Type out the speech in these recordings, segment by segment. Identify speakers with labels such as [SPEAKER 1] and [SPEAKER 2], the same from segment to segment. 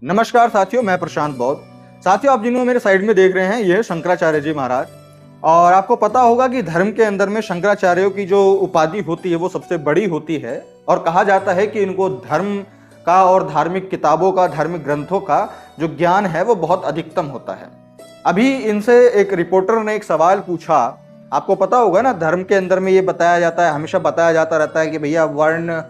[SPEAKER 1] नमस्कार साथियों, मैं प्रशांत बौद्ध। साथियों, आप जिन्होंने मेरे साइड में देख रहे हैं ये शंकराचार्य जी महाराज। और आपको पता होगा कि धर्म के अंदर में शंकराचार्यों की जो उपाधि होती है वो सबसे बड़ी होती है और कहा जाता है कि इनको धर्म का और धार्मिक किताबों का, धार्मिक ग्रंथों का जो ज्ञान है वो बहुत अधिकतम होता है। अभी इनसे एक रिपोर्टर ने एक सवाल पूछा। आपको पता होगा ना, धर्म के अंदर में ये बताया जाता है, हमेशा बताया जाता रहता है कि भैया वर्ण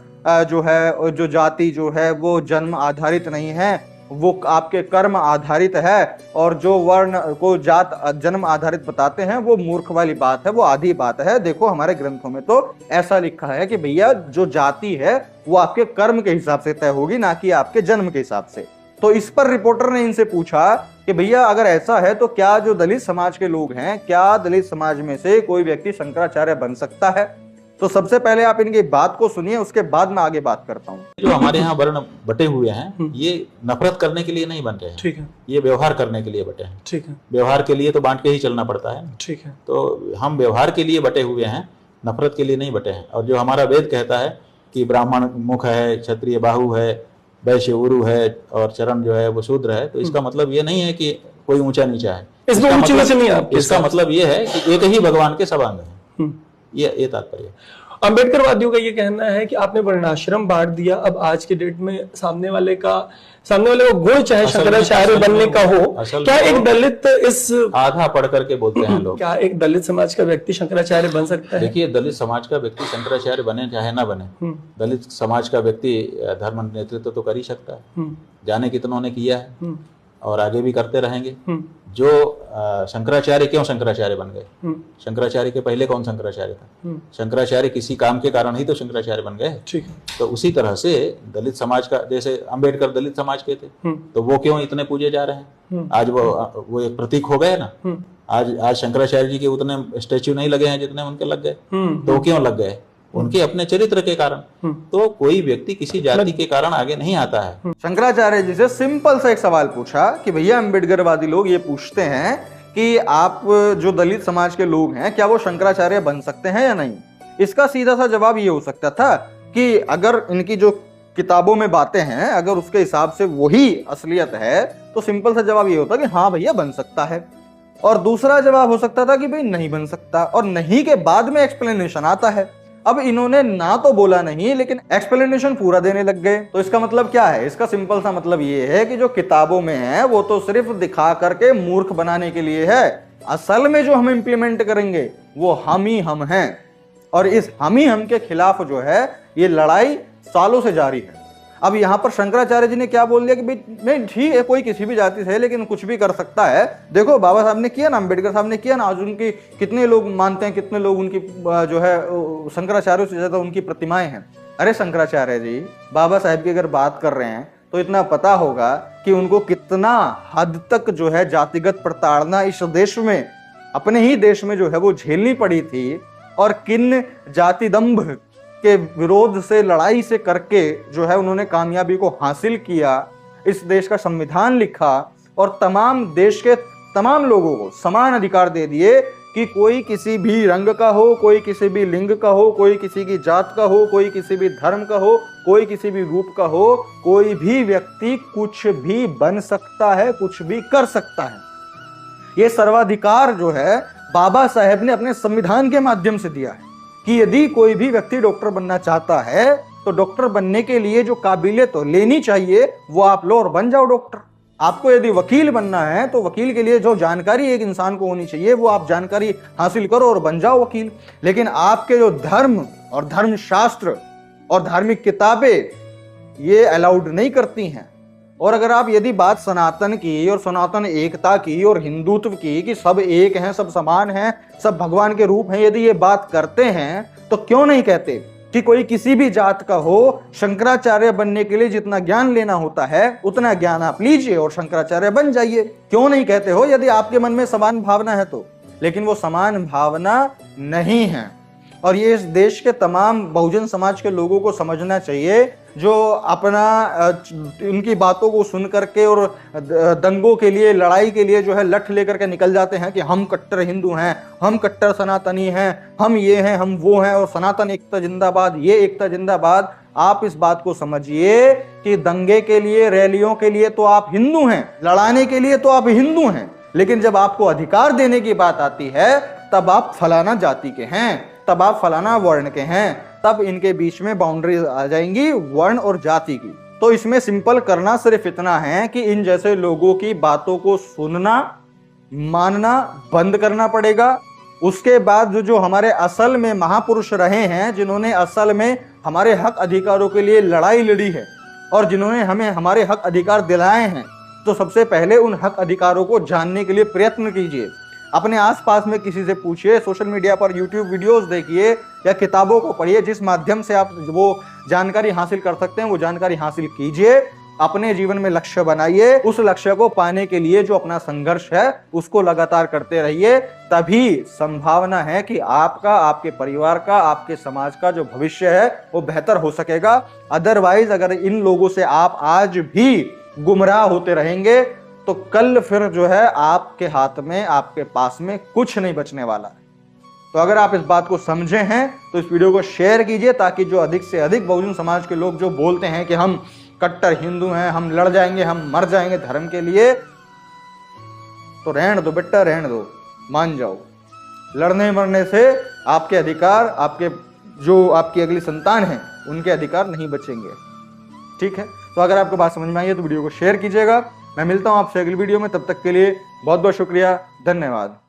[SPEAKER 1] जो है, जो जाति जो है वो जन्म आधारित नहीं है, वो आपके कर्म आधारित है। और जो वर्ण को जात जन्म आधारित बताते हैं वो मूर्ख वाली बात है, वो आधी बात है। देखो हमारे ग्रंथों में तो ऐसा लिखा है कि भैया जो जाति है वो आपके कर्म के हिसाब से तय होगी, ना कि आपके जन्म के हिसाब से। तो इस पर रिपोर्टर ने इनसे पूछा कि भैया अगर ऐसा है तो क्या जो दलित समाज के लोग हैं, क्या दलित समाज में से कोई व्यक्ति शंकराचार्य बन सकता है? तो सबसे पहले आप इनकी बात को सुनिए, उसके बाद मैं आगे बात करता हूँ।
[SPEAKER 2] जो हमारे यहाँ वर्ण बटे हुए हैं ये नफरत करने के लिए नहीं बन रहे हैं,
[SPEAKER 3] ठीक है।
[SPEAKER 2] ये व्यवहार करने के लिए बटे हैं,
[SPEAKER 3] ठीक है।
[SPEAKER 2] व्यवहार के लिए तो बांट के ही चलना पड़ता है,
[SPEAKER 3] ठीक है।
[SPEAKER 2] तो हम व्यवहार के लिए बटे हुए हैं, नफरत के लिए नहीं बटे हैं। और जो हमारा वेद कहता है कि ब्राह्मण मुख है, क्षत्रिय बाहु है, वैश्य उरु है और चरण जो है वो शूद्र है, तो इसका मतलब ये नहीं है कि कोई ऊंचा नीचा है।
[SPEAKER 3] इसमें ऊंची नीचे नहीं है।
[SPEAKER 2] इसका मतलब ये है कि एक ही भगवान के सब अंग है, ये तात्पर्य है।
[SPEAKER 3] अम्बेडकरवादियों का ये कहना है कि आपने वर्णाश्रम बांट दिया, अब आज के डेट में सामने वाले को गुण चाहे शंकराचार्य बनने का हो, क्या एक दलित इस
[SPEAKER 2] आधा पढ़ करके बोलते हैं लोग,
[SPEAKER 3] क्या एक दलित समाज का व्यक्ति शंकराचार्य बन सकता है?
[SPEAKER 2] देखिए, दलित समाज का व्यक्ति शंकराचार्य बने चाहे ना बने, दलित समाज का व्यक्ति धर्म नेतृत्व तो कर ही सकता है। जाने कितनों ने किया है और आगे भी करते रहेंगे। जो शंकराचार्य क्यों शंकराचार्य बन गए? शंकराचार्य के पहले कौन शंकराचार्य था? शंकराचार्य किसी काम के कारण ही तो शंकराचार्य बन गए। ठीक है। तो उसी तरह से दलित समाज का, जैसे अंबेडकर दलित समाज के थे, तो वो क्यों इतने पूजे जा रहे हैं? आज वो एक प्रतीक हो गए ना। आज शंकराचार्य जी के उतने स्टेच्यू नहीं लगे हैं जितने उनके लग गए। तो क्यों लग गए? उनके अपने चरित्र के कारण। तो कोई व्यक्ति किसी जाति के कारण आगे नहीं आता है।
[SPEAKER 1] शंकराचार्य जी से सिंपल सा एक सवाल पूछा कि भैया अम्बेडकरवादी लोग ये पूछते हैं कि आप जो दलित समाज के लोग हैं क्या वो शंकराचार्य बन सकते हैं या नहीं? इसका सीधा सा जवाब ये हो सकता था कि अगर इनकी जो किताबों में बातें हैं अगर उसके हिसाब से वही असलियत है तो सिंपल सा जवाब ये होता कि हाँ भैया बन सकता है। और दूसरा जवाब हो सकता था कि भाई नहीं बन सकता, और नहीं के बाद में एक्सप्लेनेशन आता है। अब इन्होंने ना तो बोला नहीं लेकिन एक्सप्लेनेशन पूरा देने लग गए। तो इसका मतलब क्या है? इसका सिंपल सा मतलब ये है कि जो किताबों में है वो तो सिर्फ दिखा करके मूर्ख बनाने के लिए है। असल में जो हम इंप्लीमेंट करेंगे वो हम ही हम हैं, और इस हम ही हम के खिलाफ जो है ये लड़ाई सालों से जारी है। अब यहाँ पर शंकराचार्य जी ने क्या बोल दिया कि भाई नहीं ठीक है, कोई किसी भी जाति से है लेकिन कुछ भी कर सकता है। देखो बाबा साहब ने किया ना, अम्बेडकर साहब ने किया ना, आज उनकी कितने लोग मानते हैं, कितने लोग उनकी जो है शंकराचार्य से ज्यादा उनकी प्रतिमाएं हैं। अरे शंकराचार्य जी बाबा साहब की अगर बात कर रहे हैं तो इतना पता होगा कि उनको कितना हद तक जो है जातिगत प्रताड़ना इस देश में, अपने ही देश में जो है वो झेलनी पड़ी थी, और किन जाति दंभ के विरोध से, लड़ाई से करके जो है उन्होंने कामयाबी को हासिल किया, इस देश का संविधान लिखा और तमाम देश के तमाम लोगों को समान अधिकार दे दिए कि कोई किसी भी रंग का हो, कोई किसी भी लिंग का हो, कोई किसी की जात का हो, कोई किसी भी धर्म का हो, कोई किसी भी रूप का हो, कोई भी व्यक्ति कुछ भी बन सकता है, कुछ भी कर सकता है। ये सर्वाधिकार जो है बाबा साहेब ने अपने संविधान के माध्यम से दिया है कि यदि कोई भी व्यक्ति डॉक्टर बनना चाहता है तो डॉक्टर बनने के लिए जो काबिलियत तो लेनी चाहिए वो आप लो और बन जाओ डॉक्टर। आपको यदि वकील बनना है तो वकील के लिए जो जानकारी एक इंसान को होनी चाहिए वो आप जानकारी हासिल करो और बन जाओ वकील। लेकिन आपके जो धर्म और धर्मशास्त्र और धार्मिक किताबें ये अलाउड नहीं करती हैं। और अगर आप यदि बात सनातन की और सनातन एकता की और हिंदुत्व की कि सब एक हैं, सब समान हैं, सब भगवान के रूप हैं, यदि ये बात करते हैं तो क्यों नहीं कहते कि कोई किसी भी जात का हो, शंकराचार्य बनने के लिए जितना ज्ञान लेना होता है उतना ज्ञान आप लीजिए और शंकराचार्य बन जाइए। क्यों नहीं कहते हो यदि आपके मन में समान भावना है तो? लेकिन वो समान भावना नहीं है। और ये इस देश के तमाम बहुजन समाज के लोगों को समझना चाहिए, जो अपना उनकी बातों को सुन करके और दंगों के लिए, लड़ाई के लिए जो है लठ लेकर के निकल जाते हैं कि हम कट्टर हिंदू हैं, हम कट्टर सनातनी हैं, हम ये हैं, हम वो हैं, और सनातन एकता जिंदाबाद, ये एकता जिंदाबाद। आप इस बात को समझिए कि दंगे के लिए, रैलियों के लिए तो आप हिंदू हैं, लड़ाने के लिए तो आप हिंदू हैं, लेकिन जब आपको अधिकार देने की बात आती है तब आप फलाना जाति के हैं, तब आप फलाना वर्ण के हैं, तब इनके बीच में बाउंड्रीज आ जाएंगी वर्ण और जाति की। तो इसमें सिंपल करना सिर्फ इतना है कि इन जैसे लोगों की बातों को सुनना, मानना बंद करना पड़ेगा। उसके बाद जो हमारे असल में महापुरुष रहे हैं, जिन्होंने असल में हमारे हक अधिकारों के लिए लड़ाई लड़ी है और जिन्होंने हमें हमारे हक अधिकार दिलाए हैं, तो सबसे पहले उन हक अधिकारों को जानने के लिए प्रयत्न कीजिए। अपने आसपास में किसी से पूछिए, सोशल मीडिया पर यूट्यूब वीडियोस देखिए या किताबों को पढ़िए, जिस माध्यम से आप वो जानकारी हासिल कर सकते हैं वो जानकारी हासिल कीजिए। अपने जीवन में लक्ष्य बनाइए, उस लक्ष्य को पाने के लिए जो अपना संघर्ष है उसको लगातार करते रहिए। तभी संभावना है कि आपका, आपके परिवार का, आपके समाज का जो भविष्य है वो बेहतर हो सकेगा। अदरवाइज अगर इन लोगों से आप आज भी गुमराह होते रहेंगे तो कल फिर जो है आपके हाथ में, आपके पास में कुछ नहीं बचने वाला है। तो अगर आप इस बात को समझे हैं तो इस वीडियो को शेयर कीजिए, ताकि जो अधिक से अधिक बहुजन समाज के लोग जो बोलते हैं कि हम कट्टर हिंदू हैं, हम लड़ जाएंगे, हम मर जाएंगे धर्म के लिए, तो रहने दो बेटा, रहने दो, मान जाओ। लड़ने मरने से आपके अधिकार, आपके जो आपकी अगली संतान है उनके अधिकार नहीं बचेंगे। ठीक है, तो अगर आपको बात समझ में आई है तो वीडियो को शेयर कीजिएगा। मैं मिलता हूं आपसे अगली वीडियो में, तब तक के लिए बहुत बहुत शुक्रिया, धन्यवाद।